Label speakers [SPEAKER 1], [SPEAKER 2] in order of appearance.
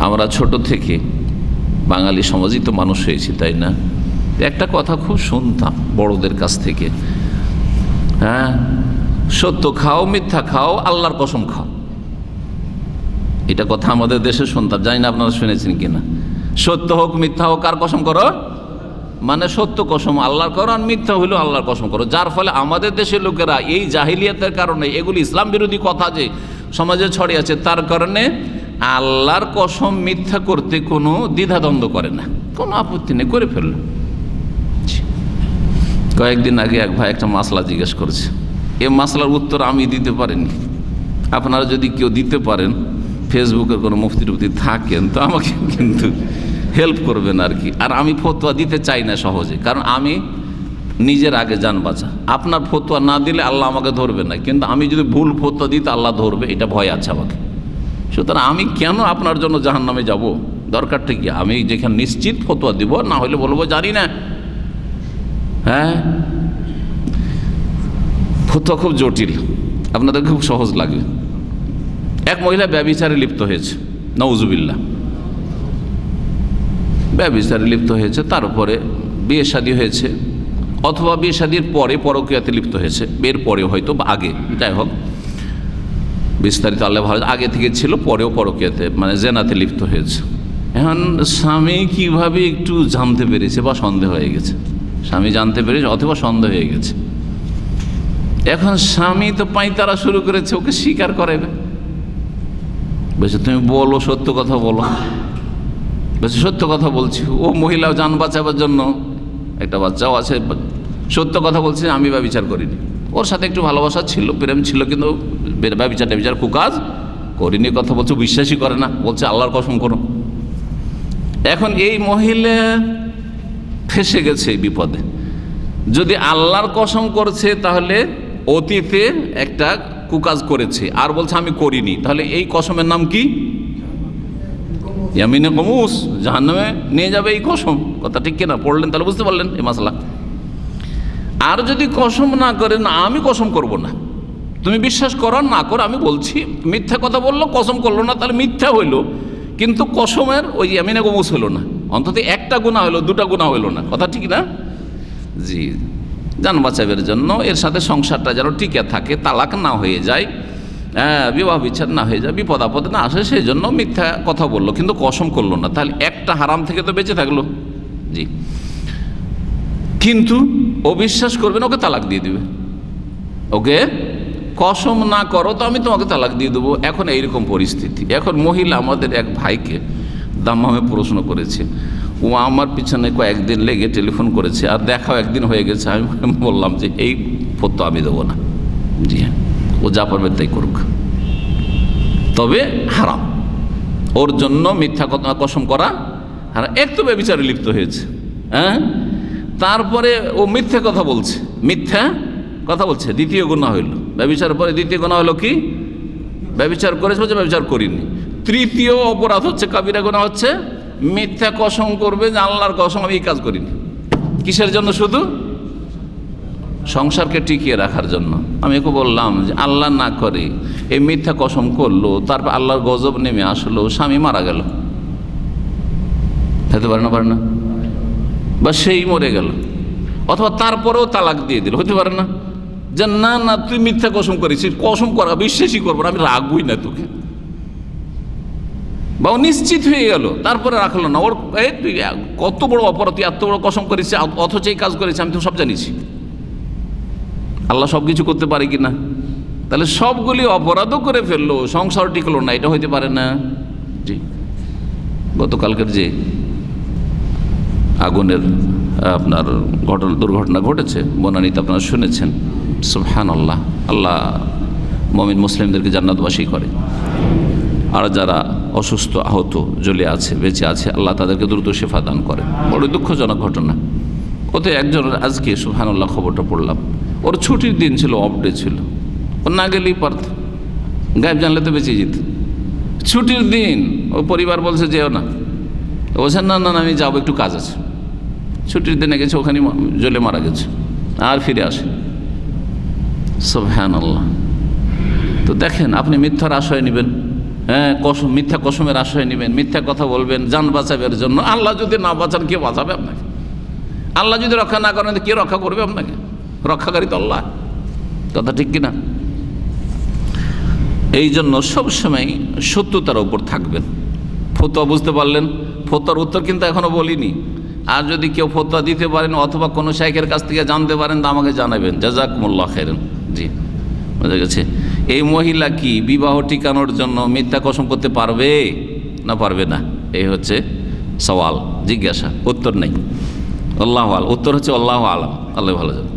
[SPEAKER 1] আমরা ছোট থেকে বাঙালি সমাজই তো মানুষ হয়েছি, তাই না? একটা কথা খুব শুনতাম বড়দের কাছ থেকে, হ্যাঁ, সত্য খাও, মিথ্যা খাও, আল্লাহর কসম খাও। এটা কথা আমাদের দেশে শুনতাম, জানি না আপনারা শুনেছেন কিনা। সত্য হোক মিথ্যা হোক, কার কসম করো? মানে সত্য কসম আল্লাহর করো, আর মিথ্যা হইলেও আল্লাহর কসম করো। যার ফলে আমাদের দেশের লোকেরা এই জাহিলিয়াতের কারণে, এগুলি ইসলাম বিরোধী কথা যে সমাজে ছড়িয়ে আছে, তার কারণে আল্লাহর কসম মিথ্যা করতে কোনো দ্বিধাদ্বন্দ্ব করে না, কোনো আপত্তি নেই, করে ফেলল। কয়েকদিন আগে এক ভাই একটা মাসলা জিজ্ঞেস করেছে, এই মাসলার উত্তর আমি দিতে পারিনি। আপনারা যদি কেউ দিতে পারেন, ফেসবুকের কোনো মুফতি টুফতি থাকেন, তো আমাকে কিন্তু হেল্প করবেন আর কি। আর আমি ফতোয়া দিতে চাই না সহজে, কারণ আমি নিজের আগে জান বাঁচা। আপনার ফতোয়া না দিলে আল্লাহ আমাকে ধরবে না, কিন্তু আমি যদি ভুল ফতোয়া দিতে আল্লাহ ধরবে, এটা ভয় আছে আমাকে। সুতরাং আমি কেন আপনার জন্য জাহান্নামে যাব? দরকারটা কি? আমি যেখানে নিশ্চিত ফতোয়া দিব, না হলে বলবো জানি না। হ্যাঁ, ফতোয়া খুব জটিল, আপনাদের খুব সহজ লাগবে। এক মহিলা ব্যভিচারে লিপ্ত হয়েছে, নাউজুবিল্লাহ, ব্যভিচারে লিপ্ত হয়েছে, তারপরে বিয়ে শাদী হয়েছে, অথবা বিয়ে শাদীর পরে পরকীয়াতে লিপ্ত হয়েছে, বিয়ের পরে হয়তো বা আগে, যাই হোক বিস্তারিত আল্লাহ ভালো, আগে থেকে ছিল, পরেও পরকীয়াতে মানে জেনাতে লিপ্ত হয়েছে। এখন স্বামী কিভাবে একটু জানতে পেরেছে বা সন্দেহ হয়ে গেছে, স্বামী জানতে পেরেছে অথবা সন্দেহ হয়ে গেছে। এখন স্বামী তো পাঁইতারা শুরু করেছে, ওকে স্বীকার করাবে, বলছে তুমি বলো, সত্য কথা বলো। বলছে সত্য কথা বলছি। ও মহিলাও জান বাঁচাবার জন্য, একটা বাচ্চাও আছে, সত্য কথা বলছে, আমি ব্যভিচার করিনি। ওর সাথে একটু ভালোবাসা ছিল, প্রেম ছিল, কিন্তু ব্যভিচার কুকাজ করিনি কথা বলছে, বিশ্বাসই করে না, বলছে আল্লাহর কসম করো। এখন এই মহিলা ফেসে গেছে এই বিপদে। যদি আল্লাহর কসম করছে, তাহলে অতীতে একটা কুকাজ করেছে, আর বলছে আমি করিনি, তাহলে এই কসমের নাম কি? ইয়ামিনে গমুস, জাহান্নামে নিয়ে যাবে এই কসম। কথা ঠিক কিনা? পড়লেন তাহলে বুঝতে পারলেন এই মাসলা। আর যদি কসম না করে, না আমি কসম করব না, তুমি বিশ্বাস করো না করো, আমি বলছি, মিথ্যা কথা বললো, কসম করলো না, তাহলে মিথ্যা হইলো, কিন্তু কসমের ওই ইয়ামিনে গমুস হলো না, অন্তত একটা গুনাহ হইলো, দুটা গুনাহ হইলো না। কথা ঠিক না? জি, জান বাঁচাবের জন্য, এর সাথে সংসারটা যেন টিকে থাকে, তালাক না হয়ে যায়, বিবাহ বিচ্ছেদ না হয়ে যায়, বিপদ আপদ না আসে, সেই জন্য মিথ্যা কথা বললো, কিন্তু কসম করলো না। তাহলে একটা হারাম থেকে তো বেঁচে থাকলো। জি, কিন্তু ও বিশ্বাস করবে না, ওকে তালাক দিয়ে দিবে। ওকে কসম না করো তো আমি তোমাকে তালাক দিয়ে দেবো। এখন এইরকম পরিস্থিতি। এখন মহিলা আমাদের এক ভাইকে দাম্মামে প্রশ্ন করেছে, ও আমার পিছনে কয়েকদিন লেগে টেলিফোন করেছে, আর দেখাও একদিন হয়ে গেছে। আমি বললাম যে এই ফতোয়া আমি দেবো না। জি হ্যাঁ, ও যা পারবে তাই করুক, তবে হারাম, ওর জন্য মিথ্যা কসম করা হারাম। এক তো ব্যভিচারে লিপ্ত হয়েছে, হ্যাঁ, তারপরে ও মিথ্যা কথা বলছে, মিথ্যা কথা বলছে, দ্বিতীয় গুনাহ হইল। ব্যভিচারের পরে দ্বিতীয় গুনাহ হলো কি? ব্যভিচার করেছে বলছে ব্যভিচার করিনি। তৃতীয় অপরাধ হচ্ছে, কাবিরা গুনাহ হচ্ছে মিথ্যা কসম করবে যে আল্লাহর কসম আমি এই কাজ করিনি। কিসের জন্য? শুধু সংসারকে টিকিয়ে রাখার জন্য। আমি একে বললাম যে আল্লাহ না করে এই মিথ্যা কসম করলো, তারপর আল্লাহর গজব নেমে আসলো, স্বামী মারা গেল, হতে পারে না? পারে না? বা সেই মরে গেল, অথবা তারপরেও তালাক দিয়ে দিল, হতে পারে না? যে না না তুই মিথ্যা কসম করেছিস, কসম করা বিশ্বাসই করবো না, আমি রাখবই না তোকে। বা ও নিশ্চিত হয়ে গেল, তারপরে রাখলো না। ওর তুই কত বড় অপরাধ, তুই এত বড় কসম করেছিস, অথচ এই কাজ করেছি, আমি তো সব জানিছি। আল্লাহ সব কিছু করতে পারে কি না? তাহলে সবগুলি অপরাধও করে ফেললো, সংসার টিকলো না, এটা হইতে পারে না। জি, গতকালকের যে আগুনের আপনার দুর্ঘটনা ঘটেছে বনানীতে, আপনারা শুনেছেন। সুবহানাল্লাহ, আল্লাহ মুমিন মুসলিমদেরকে জান্নাতবাসী করে, আর যারা অসুস্থ আহত জ্বলে আছে, বেঁচে আছে, আল্লাহ তাদেরকে দ্রুত শিফা দান করে। বড় দুঃখজনক ঘটনা। ওতে একজনের আজকে সুবহানাল্লাহ খবরটা পড়লাম, ওর ছুটির দিন ছিল, অফ ডে ছিল, ও না গেলেই পারত, গায়েব জানলে তো বেঁচে যেত। ছুটির দিন, ও পরিবার বলছে যেও না, বলছেন না না আমি যাবো, একটু কাজ আছে। ছুটির দিনে গেছে, ওখানে জ্বলে মারা গেছে, আর ফিরে আসে। সুবহানাল্লাহ। তো দেখেন, আপনি মিথ্যার আশ্রয় নেবেন, হ্যাঁ, মিথ্যা কসমের আশ্রয় নেবেন, মিথ্যা কথা বলবেন জান বাঁচাবের জন্য। আল্লাহ যদি না বাঁচান কে বাঁচাবে আপনাকে? আল্লাহ যদি রক্ষা না করেন কে রক্ষা করবে আপনাকে? রক্ষাকারী তো আল্লাহ। কথা ঠিক কিনা? এই জন্য সবসময় সত্যতার উপর থাকবেন। ফতোয়া বুঝতে পারলেন, ফতোয়ার উত্তর কিন্তু এখনো বলিনি। আর যদি কেউ ফতোয়া দিতে পারেন অথবা কোনো শাইখের কাছ থেকে জানতে পারেন তা আমাকে জানাবেন। জাযাকুমুল্লাহ খাইরান। জি, বোঝা গেছে। এই মহিলা কি বিবাহ টিকানোর জন্য মিথ্যা কসম করতে পারবে না পারবে না? এই হচ্ছে সওয়াল, জিজ্ঞাসা। উত্তর নেই। আল্লাহু আলাম। উত্তর হচ্ছে আল্লাহু আলাম, আল্লাহ ভালো জানেন।